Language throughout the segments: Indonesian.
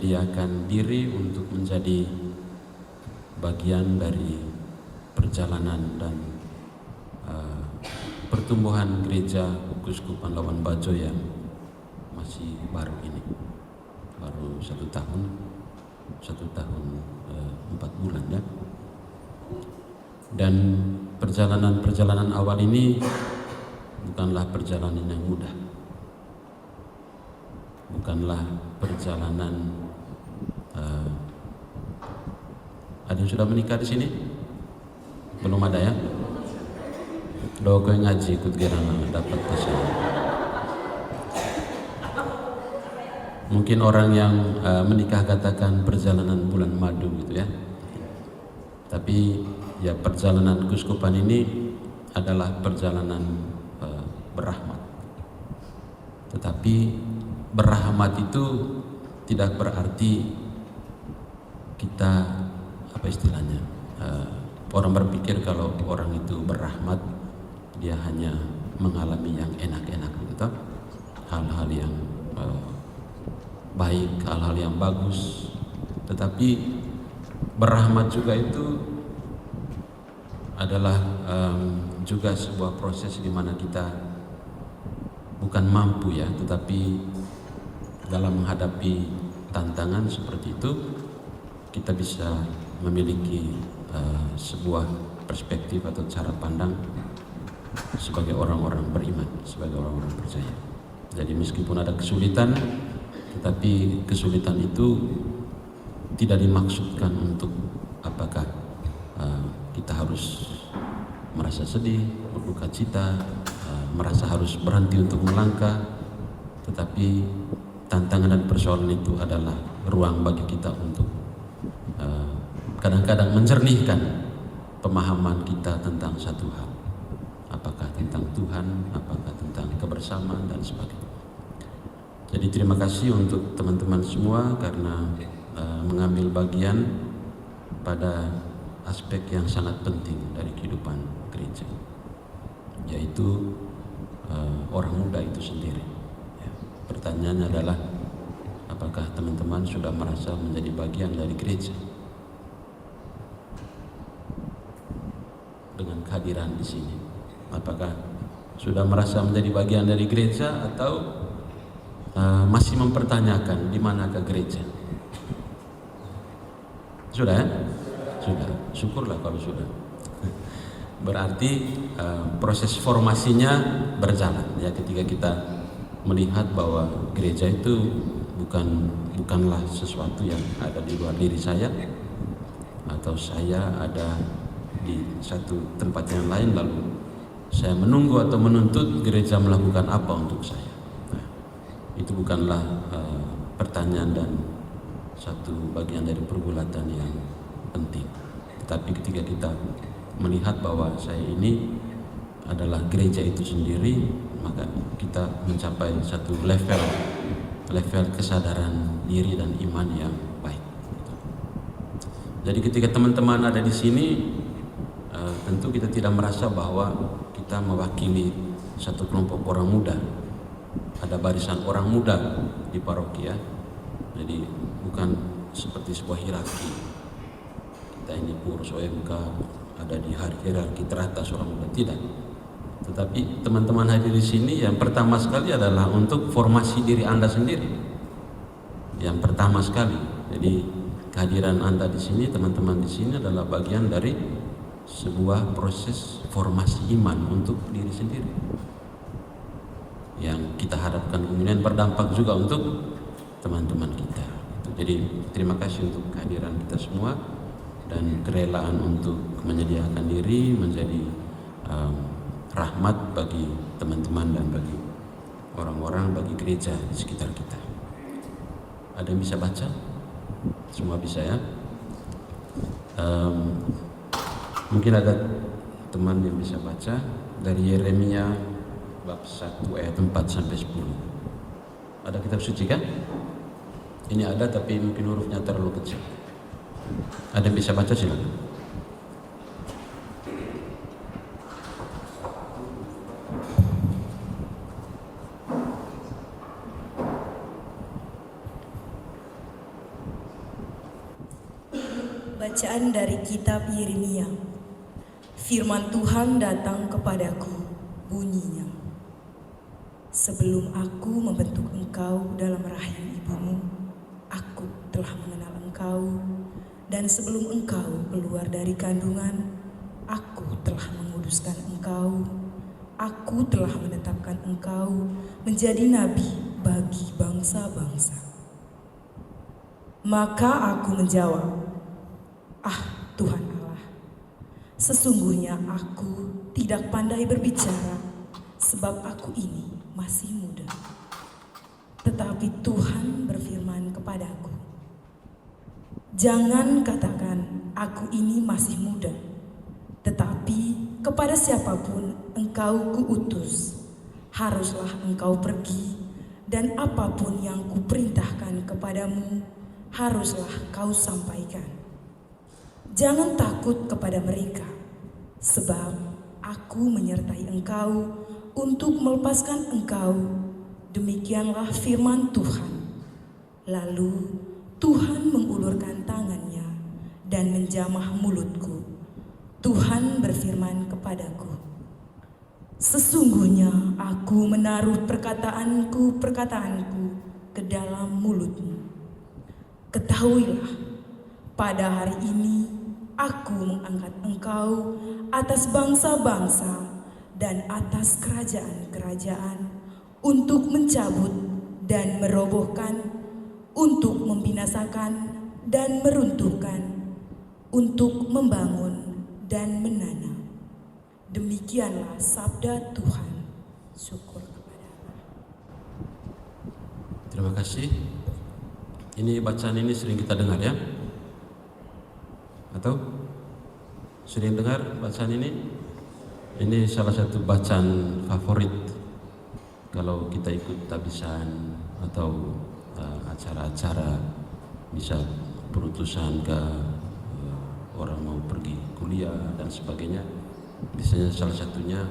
menyediakan diri untuk menjadi bagian dari perjalanan dan pertumbuhan gereja Keuskupan Labuan Bajo yang masih baru ini, baru 1 tahun 4 bulan ya. Dan perjalanan awal ini bukanlah perjalanan yang mudah, bukanlah perjalanan ada yang sudah menikah di sini? Belum ada ya? Doa kau ngaji ikut gerana dapat pesan. Mungkin orang yang menikah katakan perjalanan bulan madu gitu ya. Tapi ya perjalanan keuskupan ini adalah perjalanan berrahmat. Tetapi berrahmat itu tidak berarti kita apa istilahnya? Orang berpikir kalau orang itu berrahmat dia hanya mengalami yang enak-enak gitu, hal-hal yang baik, hal-hal yang bagus. Tetapi berrahmat juga itu adalah juga sebuah proses di mana kita bukan mampu ya, tetapi dalam menghadapi tantangan seperti itu kita bisa memiliki sebuah perspektif atau cara pandang sebagai orang-orang beriman, sebagai orang-orang percaya. Jadi meskipun ada kesulitan, tetapi kesulitan itu tidak dimaksudkan untuk apakah kita harus merasa sedih, berduka cita, merasa harus berhenti untuk melangkah. Tetapi tantangan dan persoalan itu adalah ruang bagi kita untuk kadang-kadang menjernihkan pemahaman kita tentang satu hal, apakah tentang Tuhan, apakah tentang kebersamaan dan sebagainya. Jadi terima kasih untuk teman-teman semua karena mengambil bagian pada aspek yang sangat penting dari kehidupan gereja, yaitu orang muda itu sendiri. Ya. Pertanyaannya adalah apakah teman-teman sudah merasa menjadi bagian dari gereja dengan kehadiran di sini? Apakah sudah merasa menjadi bagian dari gereja atau masih mempertanyakan di manakah gereja? Sudah ya? Sudah. Syukurlah kalau sudah. Berarti proses formasinya berjalan ya, ketika kita melihat bahwa gereja itu bukanlah sesuatu yang ada di luar diri saya, atau saya ada di satu tempat yang lain lalu saya menunggu atau menuntut gereja melakukan apa untuk saya. Nah, itu bukanlah pertanyaan dan satu bagian dari pergulatan yang penting. Tetapi ketika kita melihat bahwa saya ini adalah gereja itu sendiri, maka kita mencapai satu level kesadaran diri dan iman yang baik. Jadi ketika teman-teman ada di sini, tentu kita tidak merasa bahwa kita mewakili satu kelompok orang muda. Ada barisan orang muda di paroki ya. Jadi bukan seperti sebuah hierarki. Kita ini pengurus OMK ada di hierarki teratas orang muda, tidak. Tetapi teman-teman hadir di sini yang pertama sekali adalah untuk formasi diri Anda sendiri. Yang pertama sekali. Jadi kehadiran Anda di sini, teman-teman di sini adalah bagian dari sebuah proses formasi iman untuk diri sendiri, yang kita harapkan kemudian berdampak juga untuk teman-teman kita. Jadi terima kasih untuk kehadiran kita semua dan kerelaan untuk menyediakan diri menjadi rahmat bagi teman-teman dan bagi orang-orang, bagi gereja di sekitar kita. Ada yang bisa baca? Semua bisa ya? Mungkin ada teman yang bisa baca dari Yeremia bab 1 ayat 4 sampai 10. Ada kitab suci kan? Ini ada tapi mungkin hurufnya terlalu kecil. Ada yang bisa baca silakan. Bacaan dari kitab Yeremia. Firman Tuhan datang kepadaku, bunyinya: Sebelum aku membentuk engkau dalam rahim ibumu, aku telah mengenal engkau, dan sebelum engkau keluar dari kandungan, aku telah menguduskan engkau. Aku telah menetapkan engkau menjadi nabi bagi bangsa-bangsa. Maka aku menjawab, "Ah Tuhan Allah, sesungguhnya aku tidak pandai berbicara, sebab aku ini masih muda." Tetapi Tuhan berfirman kepadaku, "Jangan katakan aku ini masih muda, tetapi kepada siapapun engkau kuutus, haruslah engkau pergi, dan apapun yang kuperintahkan kepadamu, haruslah kau sampaikan. Jangan takut kepada mereka, sebab aku menyertai engkau untuk melepaskan engkau." Demikianlah firman Tuhan. Lalu Tuhan mengulurkan tangannya dan menjamah mulutku. Tuhan berfirman kepadaku, "Sesungguhnya aku menaruh perkataanku ke dalam mulutmu. Ketahuilah, pada hari ini aku mengangkat engkau atas bangsa-bangsa dan atas kerajaan-kerajaan untuk mencabut dan merobohkan, untuk membinasakan dan meruntuhkan, untuk membangun dan menanam." Demikianlah sabda Tuhan. Syukur kepada Allah. Terima kasih. Ini bacaan ini sering kita dengar ya? Atau sering dengar bacaan ini? Ini salah satu bacaan favorit kalau kita ikut tabisan atau acara-acara, bisa perutusan ke orang mau pergi kuliah dan sebagainya. Biasanya salah satunya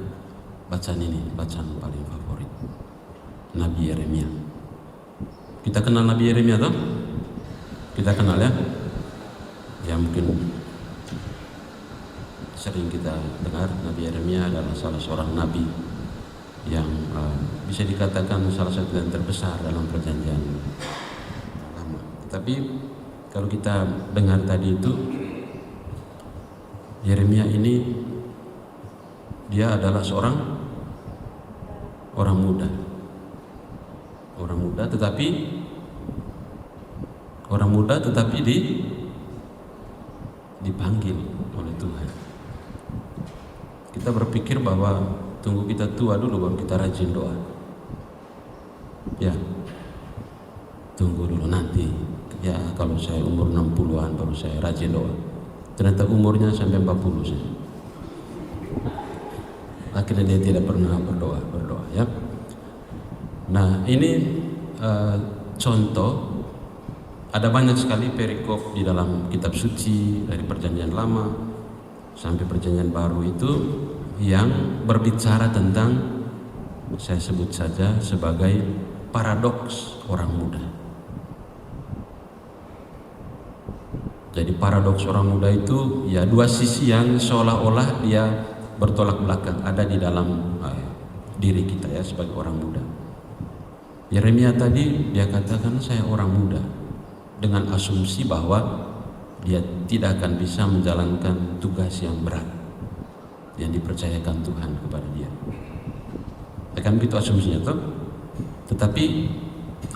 bacaan ini, bacaan paling favorit, Nabi Yeremia. Kita kenal Nabi Yeremia toh? Kita kenal ya? Ya mungkin sering kita dengar Nabi Yeremia adalah salah seorang nabi yang bisa dikatakan salah satu yang terbesar dalam perjanjian lama. Tapi kalau kita dengar tadi itu, Yeremia ini dia adalah seorang orang muda. Orang muda tetapi dipanggil oleh Tuhan. Kita berpikir bahwa tunggu kita tua dulu baru kita rajin doa. Ya, tunggu dulu nanti. Ya, kalau saya umur 60-an baru saya rajin doa. Ternyata umurnya sampai 40 sih. Akhirnya dia tidak pernah berdoa ya. Nah, ini contoh. Ada banyak sekali perikop di dalam kitab suci dari perjanjian lama sampai perjanjian baru itu yang berbicara tentang, saya sebut saja sebagai paradoks orang muda. Jadi paradoks orang muda itu ya dua sisi yang seolah-olah dia bertolak belakang ada di dalam diri kita ya sebagai orang muda. Yeremia tadi dia katakan saya orang muda, dengan asumsi bahwa dia tidak akan bisa menjalankan tugas yang berat yang dipercayakan Tuhan kepada dia. Akan begitu asumsinya toh. Tetapi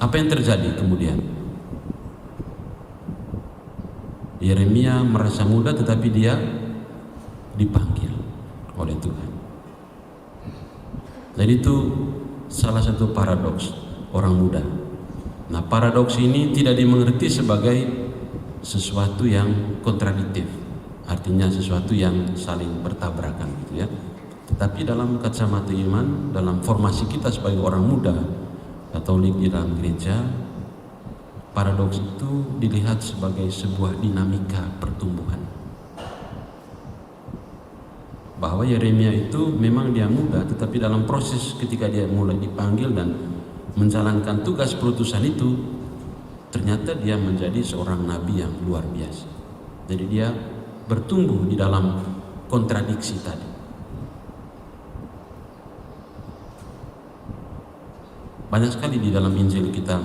apa yang terjadi kemudian? Yeremia merasa muda tetapi dia dipanggil oleh Tuhan. Jadi itu salah satu paradoks orang muda. Nah, paradoks ini tidak dimengerti sebagai sesuatu yang kontradiktif, artinya sesuatu yang saling bertabrakan gitu ya. Tetapi dalam kacamata iman, dalam formasi kita sebagai orang muda Katolik di dalam gereja, paradoks itu dilihat sebagai sebuah dinamika pertumbuhan. Bahwa Yeremia itu memang dia muda, tetapi dalam proses ketika dia mulai dipanggil dan menjalankan tugas perutusan itu, ternyata dia menjadi seorang nabi yang luar biasa. Jadi dia bertumbuh di dalam kontradiksi tadi. Banyak sekali di dalam Injil kita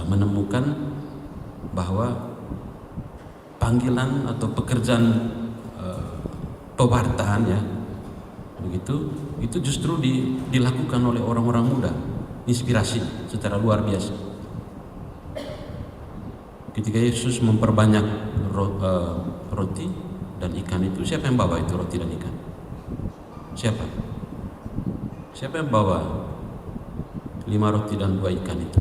menemukan bahwa panggilan atau pekerjaan pewartaan ya, begitu, itu justru dilakukan oleh orang-orang muda, inspirasi secara luar biasa. Ketika Yesus memperbanyak roti dan ikan itu, siapa yang bawa itu roti dan ikan? Siapa? Siapa yang bawa 5 roti dan 2 ikan itu?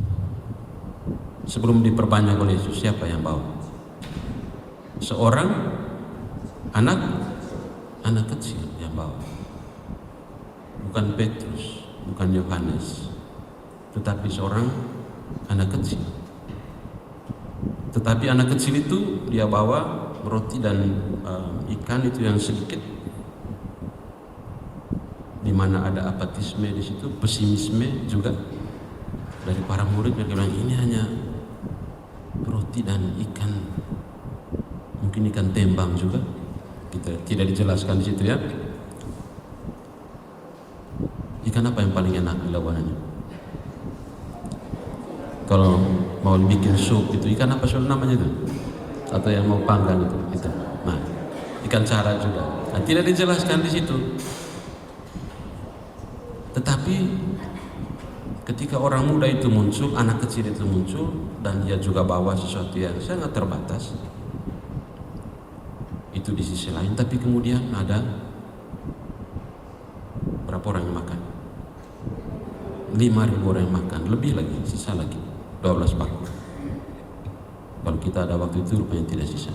Sebelum diperbanyak oleh Yesus, siapa yang bawa? Seorang anak kecil yang bawa. Bukan Petrus, bukan Yohanes, tetapi seorang anak kecil. Tetapi anak kecil itu dia bawa roti dan ikan itu yang sedikit, di mana ada apatisme di situ, pesimisme juga dari para murid. Mereka bilang ini hanya roti dan ikan, mungkin ikan tembang juga, kita tidak dijelaskan di situ ya. Ikan apa yang paling enak dilawanannya? Kalau mau bikin sup itu ikan apa sudah namanya itu? Atau yang mau panggang itu. Nah, ikan cara juga. Nah, tidak dijelaskan di situ. Tetapi ketika orang muda itu muncul, anak kecil itu muncul, dan dia juga bawa sesuatu yang sangat terbatas, itu di sisi lain. Tapi kemudian ada berapa orang yang makan? 5.000 orang yang makan, lebih lagi, sisa lagi 12 bakul. Kalau kita ada waktu itu rupanya tidak sisa.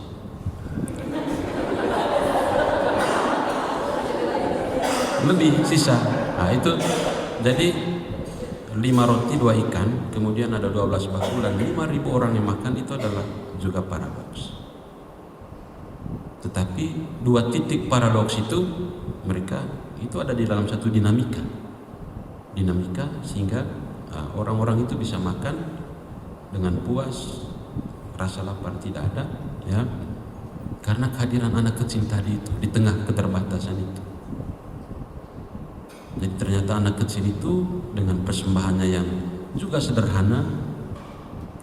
Lebih sisa. Nah itu, jadi 5 roti 2 ikan, kemudian ada 12 bakul dan 5.000 orang yang makan, itu adalah juga paradoks. Tetapi 2 titik paradoks itu, mereka itu ada di dalam satu dinamika sehingga orang-orang itu bisa makan dengan puas, rasa lapar tidak ada ya, karena kehadiran anak kecil tadi itu di tengah keterbatasan itu. Jadi ternyata anak kecil itu dengan persembahannya yang juga sederhana,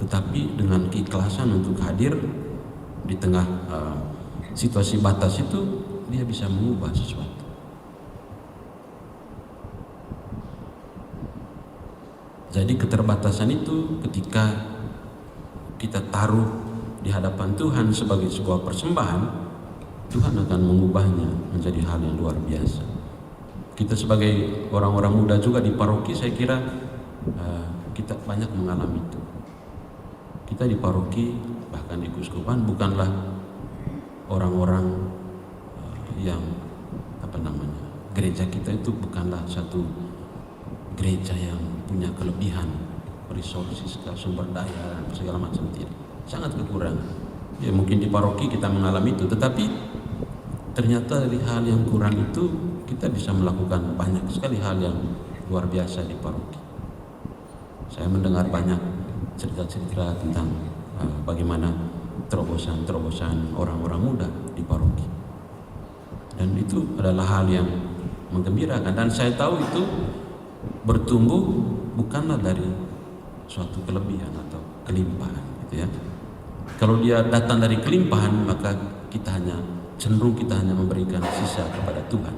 tetapi dengan keikhlasan untuk hadir di tengah situasi batas itu, dia bisa mengubah sesuatu. Jadi keterbatasan itu ketika kita taruh di hadapan Tuhan sebagai sebuah persembahan, Tuhan akan mengubahnya menjadi hal yang luar biasa. Kita sebagai orang-orang muda juga di paroki, saya kira kita banyak mengalami itu. Kita di paroki, bahkan di keuskupan, bukanlah orang-orang yang gereja kita itu bukanlah satu gereja yang punya kelebihan resources, sumber daya, segala macam, tidak, sangat kekurangan. Ya mungkin di paroki kita mengalami itu, tetapi ternyata dari hal yang kurang itu kita bisa melakukan banyak sekali hal yang luar biasa di paroki. Saya mendengar banyak cerita-cerita tentang bagaimana terobosan-terobosan orang-orang muda di paroki, dan itu adalah hal yang menggembirakan. Dan saya tahu itu bertumbuh bukanlah dari suatu kelebihan atau kelimpahan, gitu ya. Kalau dia datang dari kelimpahan, maka kita hanya memberikan sisa kepada Tuhan.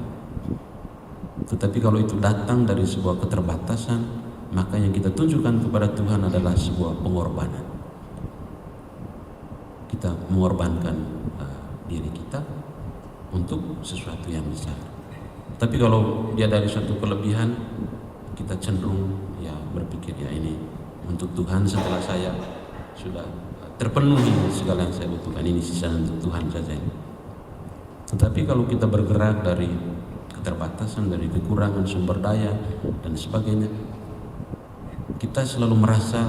Tetapi kalau itu datang dari sebuah keterbatasan, maka yang kita tunjukkan kepada Tuhan adalah sebuah pengorbanan. Kita mengorbankan diri kita untuk sesuatu yang besar. Tapi kalau dia dari suatu kelebihan, kita cenderung ya berpikir ya ini untuk Tuhan, setelah saya sudah terpenuhi segala yang saya butuhkan, ini sisa untuk Tuhan saja. Tetapi kalau kita bergerak dari keterbatasan, dari kekurangan sumber daya dan sebagainya, kita selalu merasa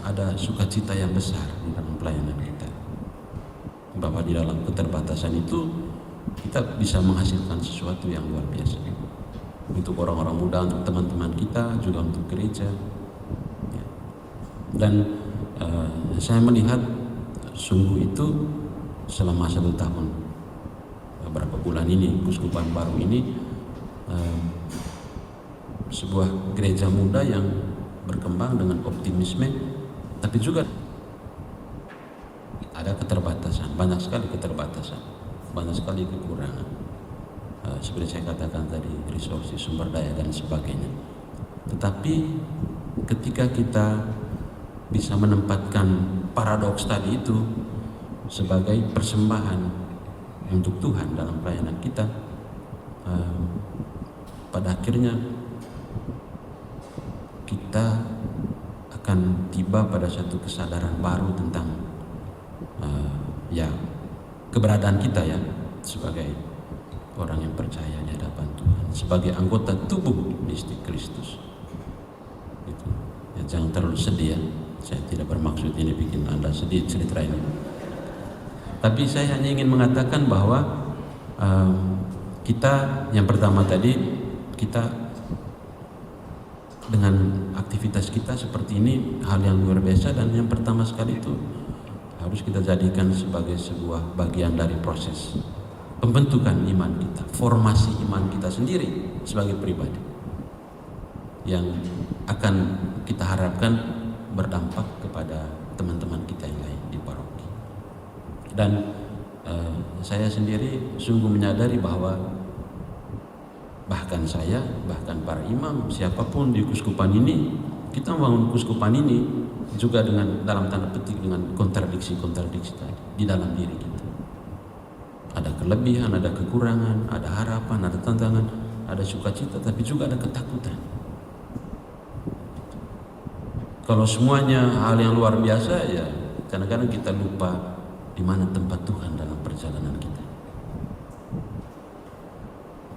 ada sukacita yang besar di dalam pelayanan kita, bahwa di dalam keterbatasan itu kita bisa menghasilkan sesuatu yang luar biasa untuk orang-orang muda, untuk teman-teman kita, juga untuk gereja. Dan saya melihat sungguh itu selama 1 tahun beberapa bulan ini, Kuskupan Baru ini sebuah gereja muda yang berkembang dengan optimisme, tapi juga ada keterbatasan, banyak sekali keterbatasan, banyak sekali kekurangan. Seperti saya katakan tadi, resources, sumber daya dan sebagainya. Tetapi ketika kita bisa menempatkan paradoks tadi itu sebagai persembahan untuk Tuhan dalam pelayanan kita, pada akhirnya kita akan tiba pada satu kesadaran baru tentang keberadaan kita ya sebagai orang yang percaya di hadapan Tuhan, sebagai anggota tubuh mistik Kristus. Gitu. Ya, jangan terlalu sedih ya. Saya tidak bermaksud ini bikin Anda sedih cerita ini. Tapi saya hanya ingin mengatakan bahwa kita yang pertama tadi, kita dengan aktivitas kita seperti ini hal yang luar biasa, dan yang pertama sekali itu harus kita jadikan sebagai sebuah bagian dari proses pembentukan iman kita, formasi iman kita sendiri sebagai pribadi yang akan kita harapkan berdampak kepada teman-teman kita yang lain di paroki. Dan saya sendiri sungguh menyadari bahwa bahkan saya, bahkan para imam, siapapun di kuskupan ini, kita membangun kuskupan ini juga dengan dalam tanda petik dengan kontradiksi-kontradiksi tadi di dalam diri kita. Ada kelebihan, ada kekurangan, ada harapan, ada tantangan, ada sukacita, tapi juga ada ketakutan. Kalau semuanya hal yang luar biasa, ya kadang-kadang kita lupa di mana tempat Tuhan dalam perjalanan kita.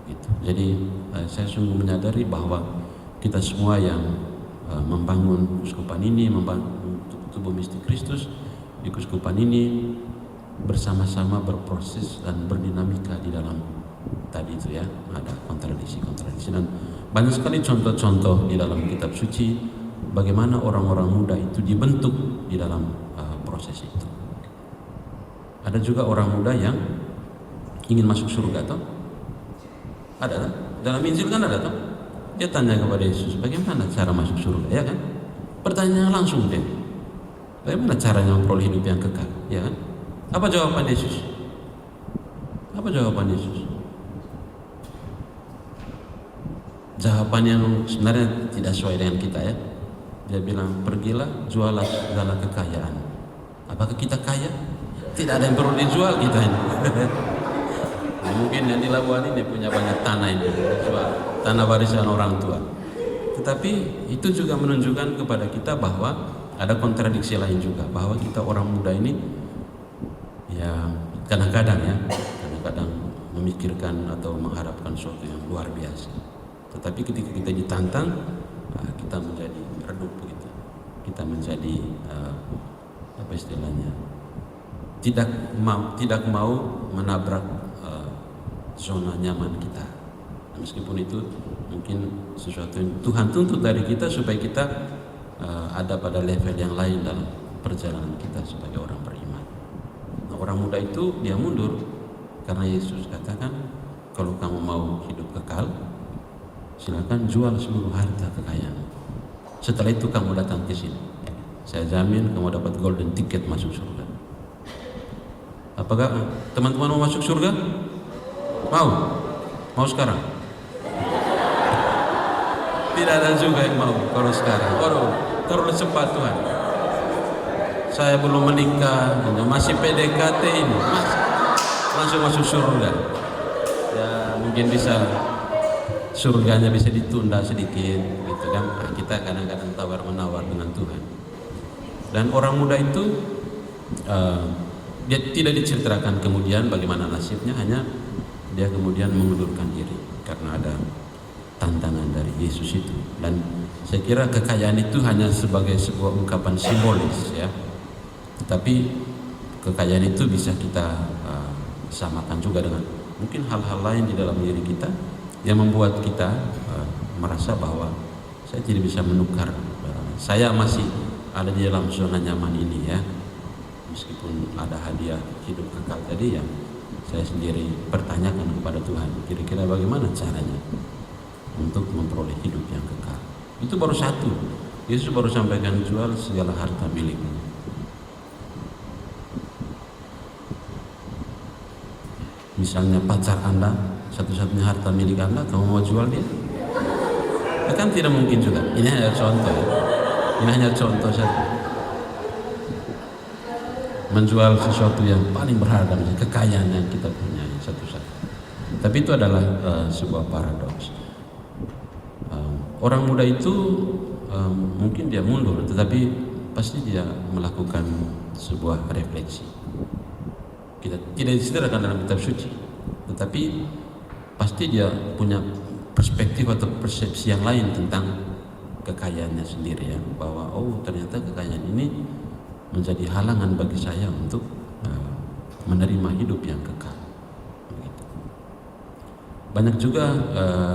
Gitu. Jadi saya sungguh menyadari bahwa kita semua yang membangun kuskupan ini, membangun tubuh mistik Kristus di kuskupan ini, bersama-sama berproses dan berdinamika di dalam tadi itu ya, ada kontradiksi-kontradiksi, dan banyak sekali contoh-contoh di dalam kitab suci bagaimana orang-orang muda itu dibentuk di dalam proses itu. Ada juga orang muda yang ingin masuk surga toh? Ada kan? Dalam Injil kan ada toh? Dia tanya kepada Yesus, bagaimana cara masuk surga, ya kan? Pertanyaan langsung deh. Bagaimana caranya memperoleh hidup yang kekal, ya kan? Apa jawaban Yesus? Apa jawaban Yesus? Jawaban yang sebenarnya tidak sesuai dengan kita ya. Dia bilang, pergilah, jualah segala kekayaan. Apakah kita kaya? Tidak ada yang perlu dijual kita ini. Nah, mungkin yang di Labuan ini punya banyak tanah ini, dijual, tanah warisan orang tua. Tetapi itu juga menunjukkan kepada kita bahwa ada kontradiksi lain juga, bahwa kita orang muda ini ya kadang-kadang memikirkan atau mengharapkan sesuatu yang luar biasa. Tetapi ketika kita ditantang, kita menjadi redup begitu. Kita menjadi apa istilahnya? Tidak mau menabrak zona nyaman kita. Meskipun itu mungkin sesuatu yang Tuhan tuntut dari kita supaya kita ada pada level yang lain dalam perjalanan kita sebagai orang beriman. Nah, orang muda itu dia mundur karena Yesus katakan, kalau kamu mau hidup kekal, silakan jual seluruh harta kekayaan. Setelah itu kamu datang ke sini. Saya jamin kamu dapat golden ticket masuk surga. Apakah teman-teman mau masuk surga? Mau? Mau sekarang? Tidak ada juga yang mau kalau sekarang. Waduh, terlalu cepat Tuhan. Saya belum menikah, masih PDKT ini, langsung masuk surga. Ya mungkin bisa surganya bisa ditunda sedikit, gitu kan? Nah, kita kadang-kadang tawar menawar dengan Tuhan. Dan orang muda itu dia tidak diceritakan kemudian bagaimana nasibnya, hanya dia kemudian mengundurkan diri karena ada tantangan dari Yesus itu. Dan saya kira kekayaan itu hanya sebagai sebuah ungkapan simbolis ya. Tapi kekayaan itu bisa kita samakan juga dengan mungkin hal-hal lain di dalam diri kita yang membuat kita merasa bahwa saya tidak bisa menukar, saya masih ada di dalam zona nyaman ini ya. meskipun ada hadiah hidup kekal tadi, ya saya sendiri pertanyakan kepada Tuhan, kira-kira bagaimana caranya untuk memperoleh hidup yang kekal. Itu baru satu. Yesus baru sampaikan, jual segala harta milikmu. Misalnya pacar Anda, satu-satunya harta milik Anda, kamu mau jual dia? Ya kan tidak mungkin juga. Ini hanya contoh. Ini hanya contoh saja. Menjual sesuatu yang paling berharga, kekayaan yang kita punya satu-satu. Tapi itu adalah sebuah paradoks. Orang muda itu mungkin dia mundur, tetapi pasti dia melakukan sebuah refleksi. Kita tidak disederhanakan dalam kitab suci, tetapi pasti dia punya perspektif atau persepsi yang lain tentang kekayaannya sendiri, ya, bahwa oh ternyata kekayaan ini menjadi halangan bagi saya untuk menerima hidup yang kekal. Begitu. Banyak juga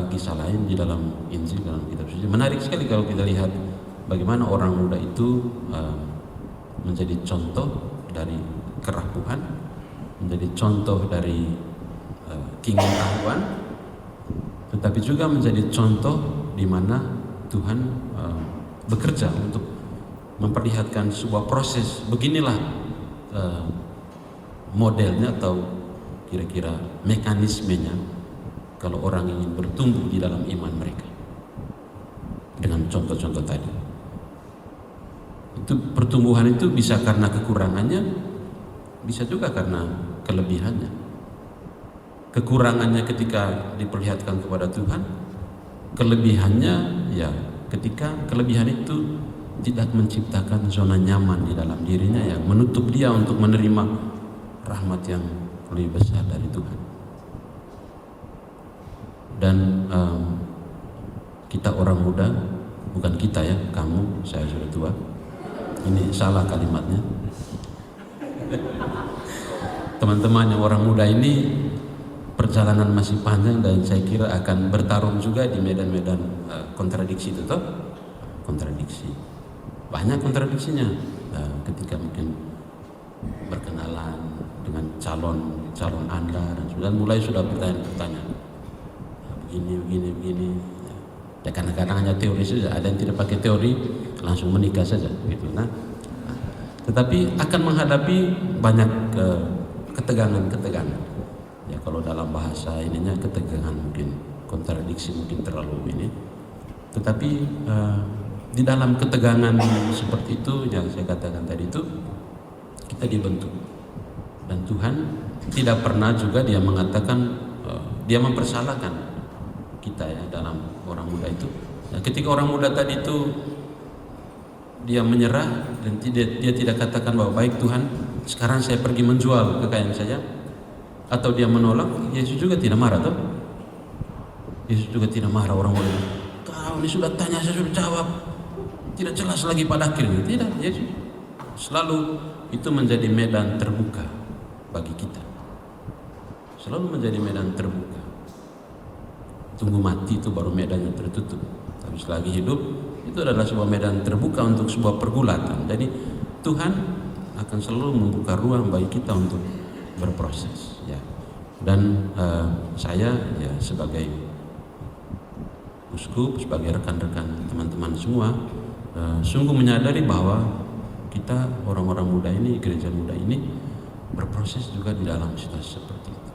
kisah lain di dalam Injil, dalam kitab suci. Menarik sekali kalau kita lihat bagaimana orang muda itu menjadi contoh dari kerapuhan, menjadi contoh dari keingin-tahuan, tetapi juga menjadi contoh di mana Tuhan bekerja untuk memperlihatkan sebuah proses. Beginilah modelnya atau kira-kira mekanismenya kalau orang ingin bertumbuh di dalam iman mereka, dengan contoh-contoh tadi. Itu pertumbuhan itu bisa karena kekurangannya, bisa juga karena kelebihannya. Kekurangannya ketika diperlihatkan kepada Tuhan, kelebihannya ya ketika kelebihan itu tidak menciptakan zona nyaman di dalam dirinya yang menutup dia untuk menerima rahmat yang lebih besar dari Tuhan. Dan kita orang muda, bukan kita ya, kamu, saya sudah tua. Ini salah kalimatnya. Teman-teman yang orang muda ini perjalanan masih panjang dan saya kira akan bertarung juga di medan-medan kontradiksi itu toh. Kontradiksi. Banyak kontradiksinya ketika mungkin berkenalan dengan calon Anda dan mulai sudah bertanya begini ya, kadang-kadang hanya teori saja, ada yang tidak pakai teori langsung menikah saja gitu. Tetapi akan menghadapi banyak ketegangan ya, kalau dalam bahasa ininya ketegangan, mungkin kontradiksi mungkin terlalu ini, tetapi di dalam ketegangan seperti itu yang saya katakan tadi itu kita dibentuk, dan Tuhan tidak pernah juga dia mengatakan dia mempersalahkan kita ya dalam orang muda itu. Nah, ketika orang muda tadi itu dia menyerah dan dia tidak katakan bahwa baik Tuhan sekarang saya pergi menjual kekayaan saya, atau dia menolak, Yesus juga tidak marah toh. Yesus juga tidak marah orang muda. Kau ini sudah tanya saya sudah jawab, tidak jelas lagi pada akhirnya. Tidak, Yesus selalu itu menjadi medan terbuka bagi kita. Selalu menjadi medan terbuka. Tunggu mati itu baru medannya tertutup. Tapi selagi hidup itu adalah sebuah medan terbuka untuk sebuah pergulatan. Jadi Tuhan akan selalu membuka ruang bagi kita untuk berproses ya. Dan saya ya sebagai uskup, sebagai rekan-rekan teman-teman semua sungguh menyadari bahwa kita orang-orang muda ini, gereja muda ini berproses juga di dalam situasi seperti itu.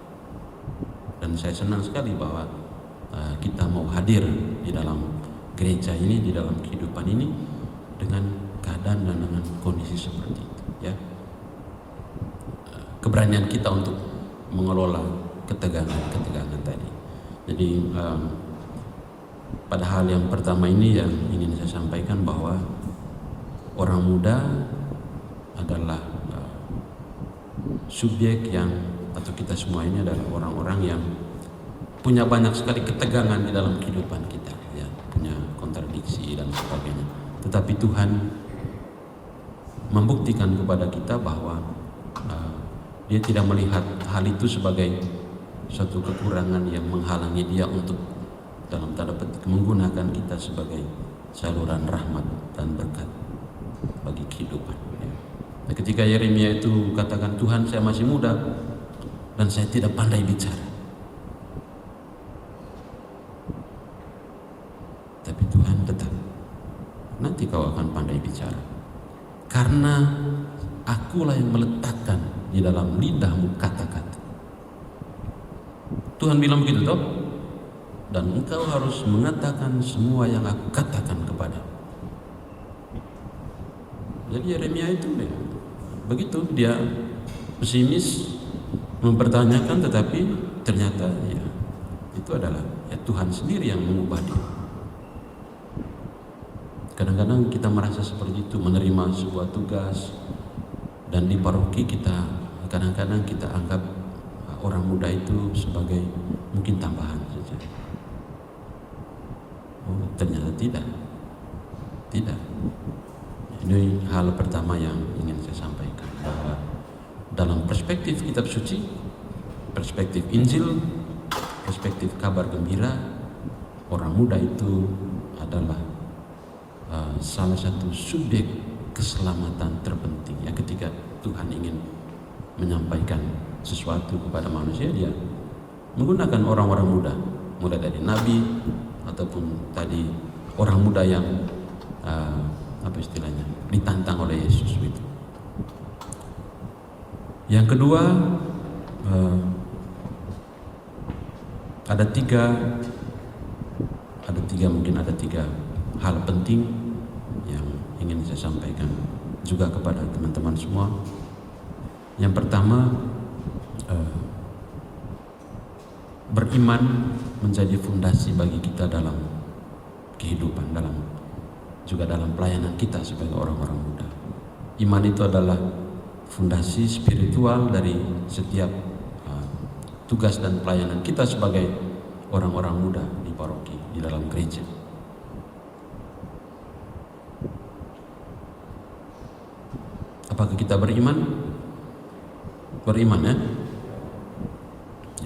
Dan saya senang sekali bahwa kita mau hadir di dalam gereja ini, di dalam kehidupan ini dengan keadaan dan dengan kondisi seperti itu ya. Keberanian kita untuk mengelola ketegangan tadi. Jadi pada hal yang pertama ini yang ingin saya sampaikan bahwa orang muda adalah subjek yang, atau kita semua ini adalah orang-orang yang punya banyak sekali ketegangan di dalam kehidupan kita ya, punya kontradiksi dan sebagainya. Tetapi Tuhan membuktikan kepada kita bahwa Dia tidak melihat hal itu sebagai suatu kekurangan yang menghalangi Dia untuk dalam tanda petik menggunakan kita sebagai saluran rahmat dan berkat bagi kehidupan ya. Ketika Yeremia itu katakan, Tuhan saya masih muda dan saya tidak pandai bicara, tapi Tuhan tetap, nanti kau akan pandai bicara, karena akulah yang meletakkan di dalam lidahmu kata-kata. Tuhan bilang begitu toh, dan engkau harus mengatakan semua yang aku katakan kepada. Jadi Yeremia itu begitu, dia pesimis, mempertanyakan, tetapi ternyata ya itu adalah ya Tuhan sendiri yang mengubah dia. Kadang-kadang kita merasa seperti itu, menerima sebuah tugas, dan di paroki kita kadang-kadang kita anggap orang muda itu sebagai mungkin tambahan saja. Oh, ternyata tidak. Ini hal pertama yang ingin saya sampaikan, bahwa dalam perspektif kitab suci, perspektif Injil, perspektif kabar gembira, orang muda itu adalah salah satu subjek keselamatan terpenting. Ya, ketika Tuhan ingin menyampaikan sesuatu kepada manusia, dia menggunakan orang-orang muda, mulai dari nabi ataupun tadi orang muda yang apa istilahnya, ditantang oleh Yesus itu. Yang kedua, ada tiga hal penting yang ingin saya sampaikan juga kepada teman-teman semua. Yang pertama, beriman menjadi fondasi bagi kita dalam kehidupan, juga dalam pelayanan kita sebagai orang-orang muda. Iman itu adalah fondasi spiritual dari setiap tugas dan pelayanan kita sebagai orang-orang muda di paroki, di dalam gereja. Apakah kita beriman? Beriman ya?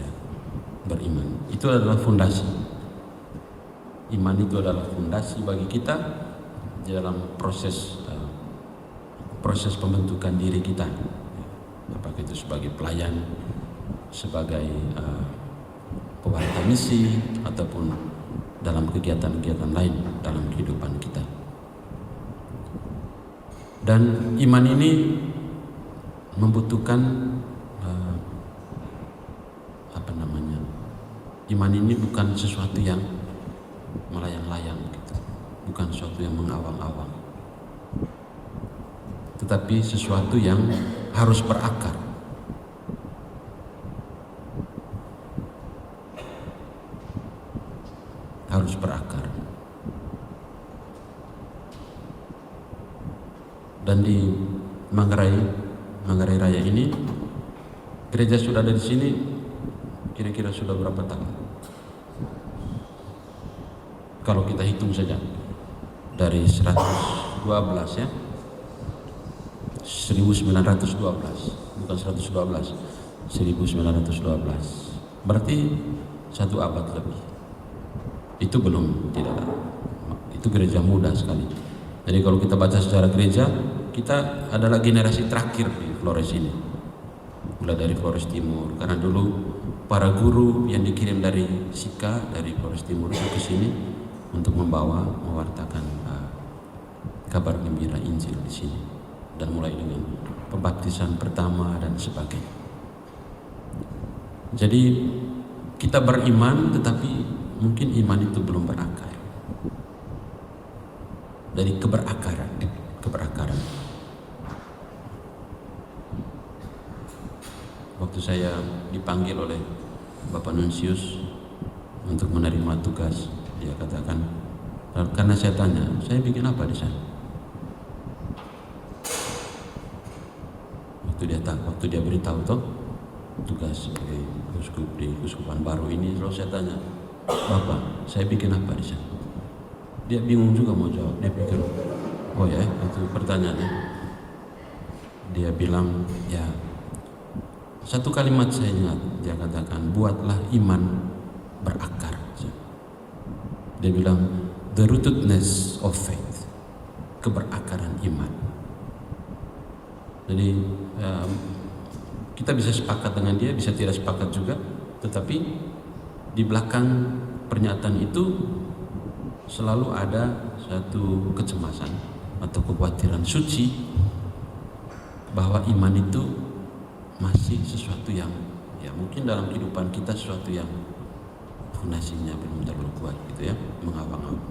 Ya, beriman. Itu adalah fondasi. Iman itu adalah fondasi bagi kita di dalam proses pembentukan diri kita, apakah itu sebagai pelayan, sebagai pewarta misi, ataupun dalam kegiatan-kegiatan lain dalam kehidupan kita. Dan iman ini membutuhkan iman ini bukan sesuatu yang melayang-layang gitu, bukan sesuatu yang mengawang-awang, tetapi sesuatu yang harus berakar. Harus berakar. Dan di Manggarai Raya ini, gereja sudah ada di sini kira-kira sudah berapa tahun? Kalau kita hitung saja dari 112 ya, 1912, bukan 112, 1912, berarti 1 abad lebih. Itu belum, tidak, itu gereja muda sekali. Jadi kalau kita baca sejarah gereja, kita adalah generasi terakhir di Flores ini, mulai dari Flores Timur, karena dulu para guru yang dikirim dari Sika, dari Flores Timur itu ke sini untuk mewartakan kabar gembira Injil di sini, dan mulai dengan pembaptisan pertama dan sebagainya. Jadi kita beriman, tetapi mungkin iman itu belum berakar. Dari keberakaran. Waktu saya dipanggil oleh Bapak Nunsius untuk menerima tugas, dia katakan, karena saya tanya, saya bikin apa di sana? Waktu dia beritahu toh tugas sebagai uskup di Uskupan Baru ini, terus saya tanya, Bapak, saya bikin apa di sana? Dia bingung juga mau jawab. Dia pikir, oh ya, itu pertanyaannya. Dia bilang, ya, satu kalimat saya ingat, dia katakan, buatlah iman berakar. Dia bilang, the rootedness of faith, keberakaran iman. Jadi kita bisa sepakat dengan dia, bisa tidak sepakat juga, tetapi di belakang pernyataan itu selalu ada satu kecemasan atau kekhawatiran suci bahwa iman itu masih sesuatu yang ya mungkin dalam kehidupan kita sesuatu yang fondasinya belum terlalu kuat gitu ya, mengawang-awang.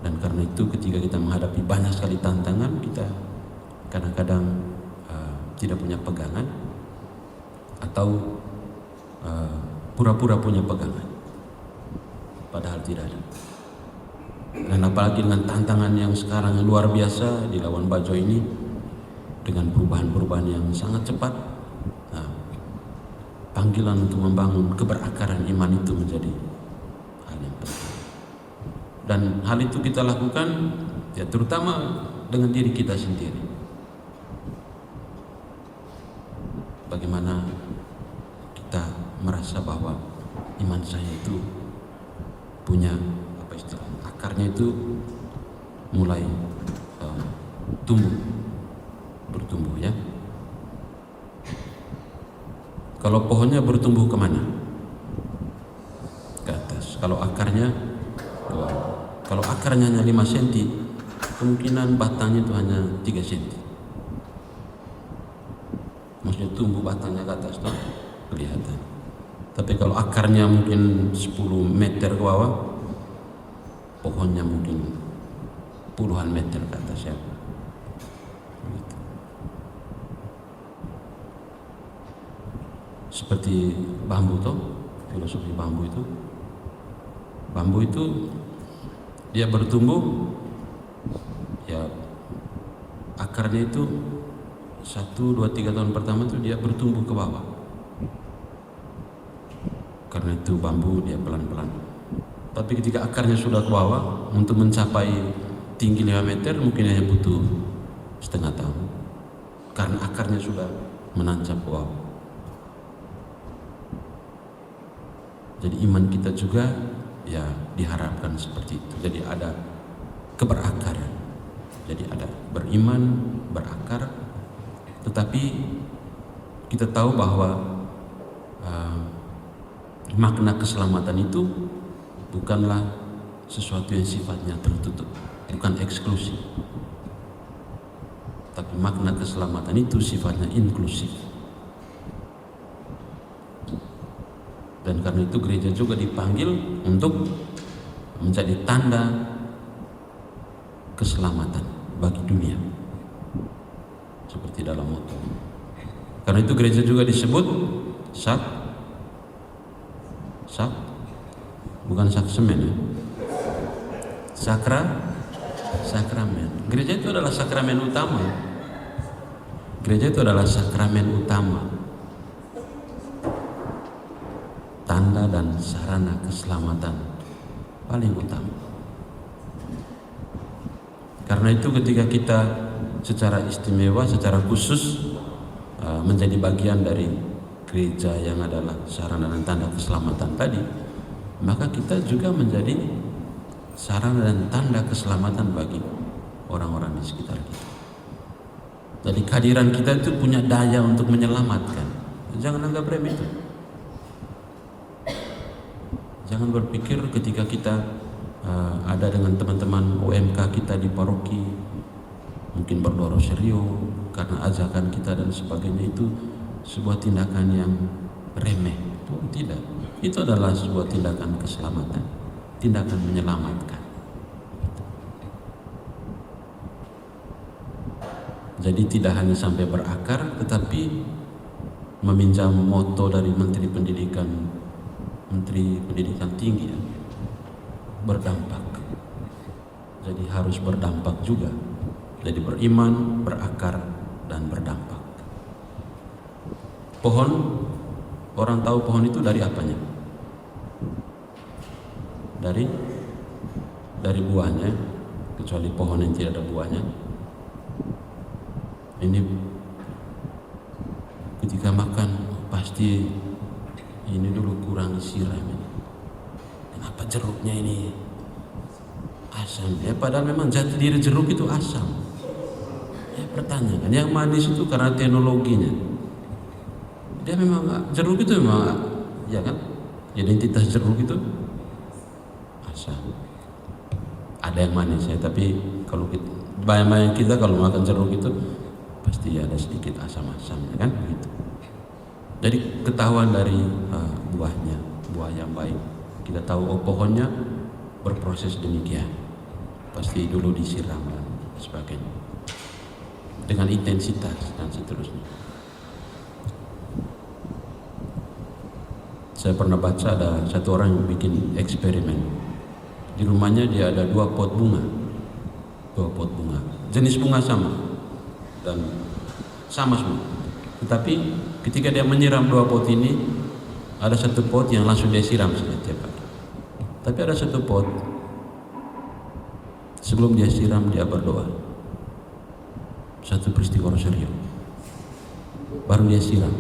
Dan karena itu ketika kita menghadapi banyak sekali tantangan, kita kadang-kadang tidak punya pegangan atau pura-pura punya pegangan, padahal tidak ada. Dan apalagi dengan tantangan yang sekarang yang luar biasa di Labuan Bajo ini, dengan perubahan-perubahan yang sangat cepat, panggilan untuk membangun keberakaran iman itu menjadi hal yang penting. Dan hal itu kita lakukan ya terutama dengan diri kita sendiri. Bagaimana kita merasa bahwa iman saya itu punya apa istilahnya, akarnya itu mulai bertumbuh ya. Kalau pohonnya bertumbuh kemana? Ke atas. Kalau akarnya ke bawah. Kalau akarnya hanya 5 cm, kemungkinan batangnya itu hanya 3 cm. Maksudnya tumbuh batangnya ke atas tuh kelihatan. Tapi kalau akarnya mungkin 10 meter ke bawah, pohonnya mungkin puluhan meter ke atas ya. Gitu. Seperti bambu tuh, filosofi bambu itu. Bambu itu dia bertumbuh, ya akarnya itu 1, 2, 3 tahun pertama itu dia bertumbuh ke bawah. Karena itu bambu dia pelan-pelan. Tapi ketika akarnya sudah ke bawah, untuk mencapai tinggi 5 meter mungkin hanya butuh setengah tahun. Karena akarnya sudah menancap ke bawah. Jadi iman kita juga ya diharapkan seperti itu. Jadi ada keberakaran. Jadi ada beriman, berakar. Tetapi kita tahu bahwa makna keselamatan itu bukanlah sesuatu yang sifatnya tertutup, bukan eksklusif. Tapi makna keselamatan itu sifatnya inklusif. Dan karena itu gereja juga dipanggil untuk menjadi tanda keselamatan bagi dunia. Seperti dalam moto. Karena itu gereja juga disebut bukan sakramen ya. Sakramen. Gereja itu adalah sakramen utama. Gereja itu adalah sakramen utama. Tanda dan sarana keselamatan paling utama. Karena itu ketika kita secara istimewa, secara khusus menjadi bagian dari gereja yang adalah sarana dan tanda keselamatan tadi, maka kita juga menjadi sarana dan tanda keselamatan bagi orang-orang di sekitar kita. Jadi kehadiran kita itu punya daya untuk menyelamatkan. Jangan anggap remeh itu. Jangan berpikir ketika kita ada dengan teman-teman OMK kita di paroki, mungkin berdoa serio karena ajakan kita dan sebagainya, itu sebuah tindakan yang remeh. Itu tidak. Itu adalah sebuah tindakan keselamatan, tindakan menyelamatkan. Jadi tidak hanya sampai berakar, tetapi meminjam moto dari Menteri Pendidikan Tinggi ya, berdampak. Jadi harus berdampak juga. Jadi beriman, berakar, dan berdampak. Pohon, orang tahu pohon itu dari apanya? Dari buahnya, kecuali pohon yang tidak ada buahnya. Ini ketika makan pasti ini dulu kurang disiram ini. Kenapa jeruknya ini asam? Ya padahal memang jati diri jeruk itu asam. Saya pertanyakan, yang manis itu karena teknologinya. Dia memang jeruk itu memang, ya kan? Identitas jeruk itu asam. Ada yang manis ya, tapi kalau banyak kita kalau makan jeruk itu pasti ada sedikit asam-asamnya kan begitu. Jadi ketahuan dari buahnya, buah yang baik. Kita tahu pohonnya berproses demikian. Pasti dulu disiram dan sebagainya. Dengan intensitas dan seterusnya. Saya pernah baca ada satu orang yang bikin eksperimen. Di rumahnya dia ada 2 pot bunga. 2 pot bunga. Jenis bunga sama. Dan sama semua. Tetapi ketika dia menyiram 2 pot ini, ada 1 pot yang langsung dia siram setiap pagi. Tapi ada 1 pot, sebelum dia siram dia berdoa. 1 peristiwa Rosario. Baru dia siram.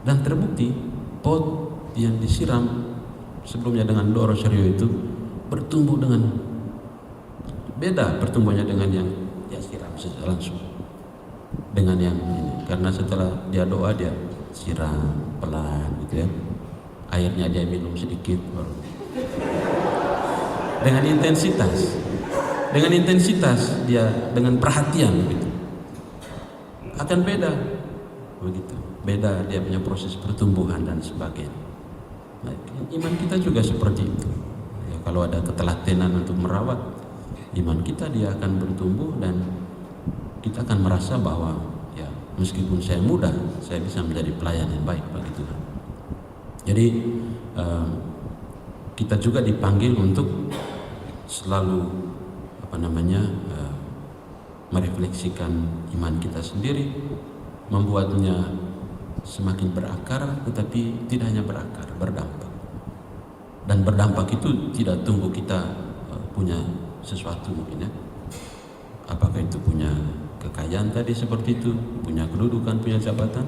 Dan terbukti pot yang disiram sebelumnya dengan doa Rosario itu bertumbuh dengan beda pertumbuhannya dengan yang dia siram langsung dengan yang ini, karena setelah dia doa dia siram pelan gitu ya, airnya dia minum sedikit baru dengan intensitas dia dengan perhatian gitu akan beda begitu, beda dia punya proses pertumbuhan dan sebagainya. Nah, iman kita juga seperti itu. Ya, kalau ada ketelatenan untuk merawat iman kita, dia akan bertumbuh dan kita akan merasa bahwa ya meskipun saya muda, saya bisa menjadi pelayan yang baik bagi Tuhan. Jadi kita juga dipanggil untuk selalu merefleksikan iman kita sendiri, membuatnya semakin berakar, tetapi tidak hanya berakar, berdampak. Dan berdampak itu tidak tunggu kita punya sesuatu mungkin ya. Apakah itu punya kekayaan tadi seperti itu, punya kedudukan, punya jabatan,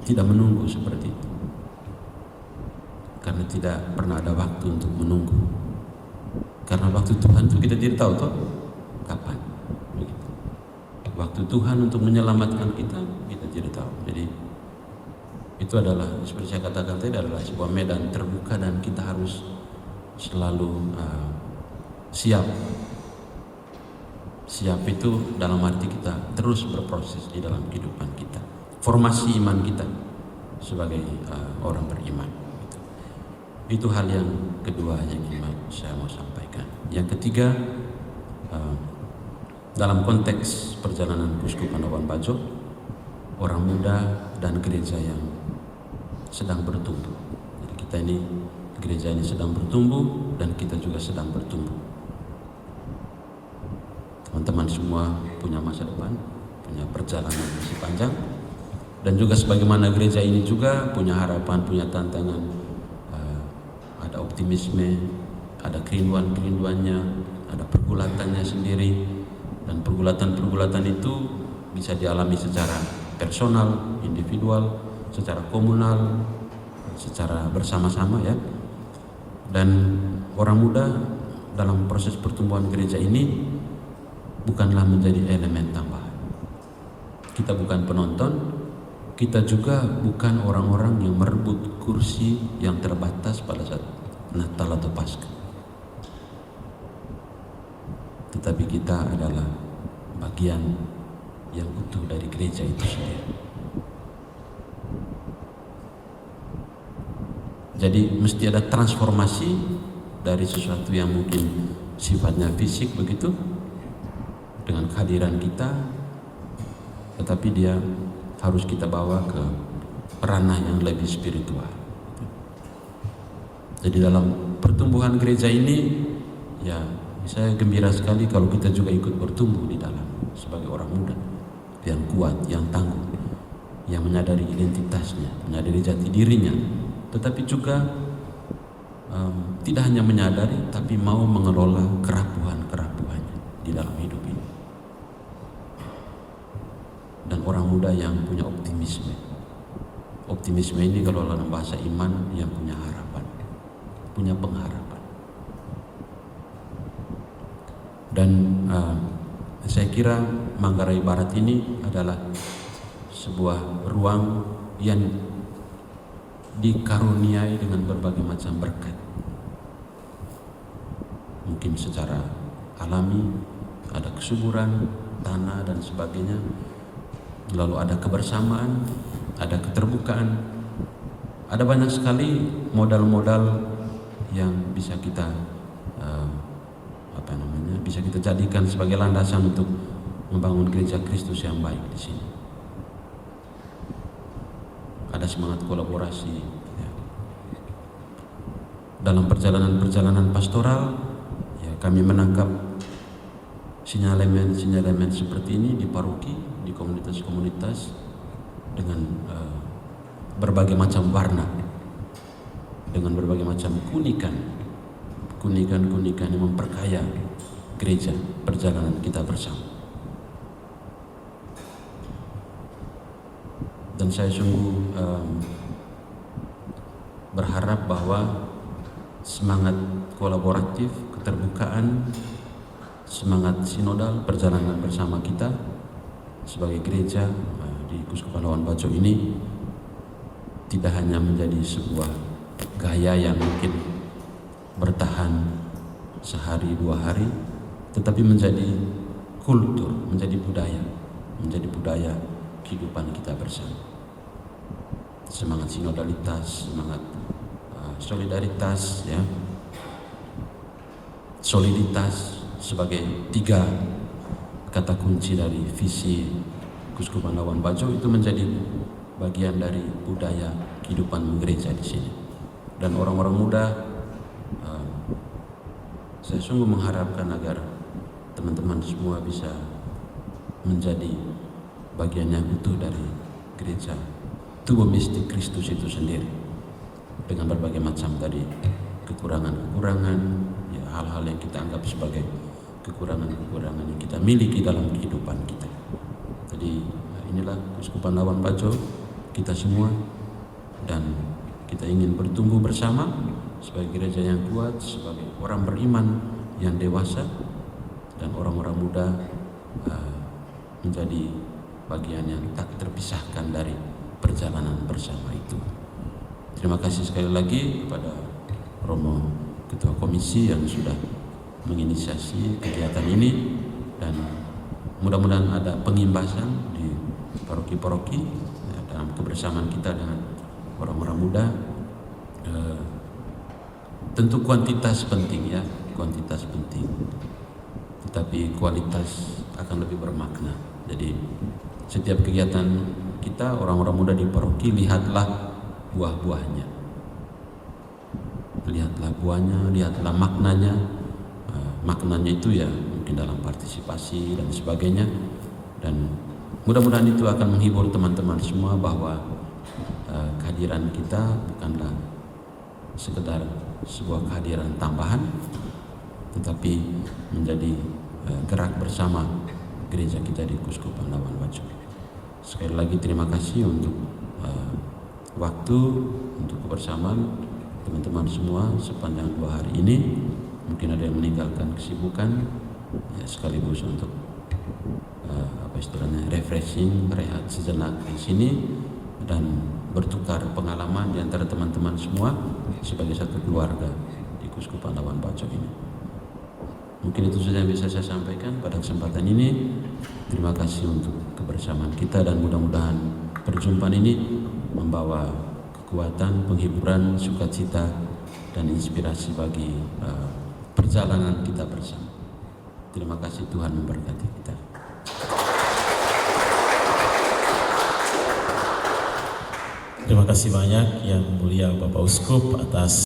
tidak menunggu seperti itu. Karena tidak pernah ada waktu untuk menunggu. Karena waktu Tuhan itu kita tidak tahu toh kapan. Begitu. Waktu Tuhan untuk menyelamatkan kita tidak tahu. Jadi itu adalah seperti saya katakan tadi, adalah sebuah medan terbuka dan kita harus selalu siap. Siap itu dalam arti kita terus berproses di dalam kehidupan kita, formasi iman kita sebagai orang beriman. Itu hal yang kedua yang ingin saya mau sampaikan. Yang ketiga, dalam konteks perjalanan Keuskupan Labuan Bajo, orang muda dan gereja yang sedang bertumbuh. Jadi kita ini, gereja ini sedang bertumbuh dan kita juga sedang bertumbuh. Teman-teman semua punya masa depan, punya perjalanan masih panjang, dan juga sebagaimana gereja ini juga punya harapan, punya tantangan. Ada optimisme, ada kerinduan-kerinduannya, ada pergulatannya sendiri, dan pergulatan-pergulatan itu bisa dialami secara personal, individual, secara komunal, secara bersama-sama ya. Dan orang muda dalam proses pertumbuhan gereja ini bukanlah menjadi elemen tambahan. Kita bukan penonton, kita juga bukan orang-orang yang merebut kursi yang terbatas pada saat Natal atau Paskah. Tetapi kita adalah bagian yang utuh dari gereja itu sendiri. Jadi mesti ada transformasi dari sesuatu yang mungkin sifatnya fisik begitu dengan kehadiran kita, tetapi dia harus kita bawa ke ranah yang lebih spiritual. Jadi dalam pertumbuhan gereja ini, ya saya gembira sekali kalau kita juga ikut bertumbuh di dalam sebagai orang muda yang kuat, yang tangguh, yang menyadari identitasnya, menyadari jati dirinya, tetapi juga tidak hanya menyadari, tapi mau mengelola kerapuhan-kerapuhannya di dalam hidup ini. Dan orang muda yang punya optimisme. Optimisme ini kalau dalam bahasa iman yang punya harapan, punya pengharapan. Dan saya kira Manggarai Barat ini adalah sebuah ruang yang dikaruniai dengan berbagai macam berkat. Mungkin secara alami ada kesuburan tanah dan sebagainya, lalu ada kebersamaan, ada keterbukaan, ada banyak sekali modal-modal yang bisa kita bisa kita jadikan sebagai landasan untuk membangun gereja Kristus yang baik di sini. Ada semangat kolaborasi ya. Dalam perjalanan pastoral ya, kami menangkap sinyalemen seperti ini di paroki, di komunitas-komunitas dengan berbagai macam warna, dengan berbagai macam keunikan yang memperkaya gereja, perjalanan kita bersama. Dan saya sungguh berharap bahwa semangat kolaboratif, keterbukaan, semangat sinodal, perjalanan bersama kita sebagai gereja di Kuskupan Labuan Bajo ini tidak hanya menjadi sebuah gaya yang mungkin bertahan sehari dua hari, tetapi menjadi kultur, menjadi budaya kehidupan kita bersama. Semangat sinodalitas, semangat solidaritas, ya, soliditas sebagai tiga kata kunci dari visi Kuskupan Labuan Bajo itu menjadi bagian dari budaya kehidupan gereja di sini. Dan orang-orang muda, saya sungguh mengharapkan agar teman-teman semua bisa menjadi bagian yang utuh dari gereja, tubuh mistik Kristus itu sendiri, dengan berbagai macam tadi kekurangan-kekurangan, ya, hal-hal yang kita anggap sebagai kekurangan-kekurangan yang kita miliki dalam kehidupan kita. Jadi inilah Kuskupan Labuan Bajo kita semua, dan kita ingin bertumbuh bersama sebagai gereja yang kuat, sebagai orang beriman yang dewasa, dan orang-orang muda menjadi bagian yang tak terpisahkan dari perjalanan bersama itu. Terima kasih sekali lagi kepada Romo Ketua Komisi yang sudah menginisiasi kegiatan ini, dan mudah-mudahan ada pengimbasan di paroki-paroki ya, dalam kebersamaan kita dengan orang-orang muda. Tentu kuantitas penting, ya, kuantitas penting, tetapi kualitas akan lebih bermakna. Jadi setiap kegiatan kita, orang-orang muda di paroki, lihatlah buah-buahnya, lihatlah buahnya, lihatlah maknanya. Maknanya itu ya mungkin dalam partisipasi dan sebagainya, dan mudah-mudahan itu akan menghibur teman-teman semua bahwa kehadiran kita bukanlah sekedar sebuah kehadiran tambahan, tetapi menjadi gerak bersama gereja kita di Kuskupan Labuan Bajo. Sekali lagi terima kasih untuk waktu, untuk kebersamaan teman-teman semua sepanjang 2 hari ini. Mungkin ada yang meninggalkan kesibukan, ya, sekaligus untuk istilahnya refreshing, rehat sejenak di sini, dan bertukar pengalaman di antara teman-teman semua sebagai satu keluarga di Kuskupan Labuan Bajo ini. Mungkin itu saja yang bisa saya sampaikan pada kesempatan ini. Terima kasih untuk kebersamaan kita, dan mudah-mudahan perjumpaan ini membawa kekuatan, penghiburan, sukacita, dan inspirasi bagi perjalanan kita bersama. Terima kasih, Tuhan memberkati kita. Terima kasih banyak Yang Mulia Bapak Uskup atas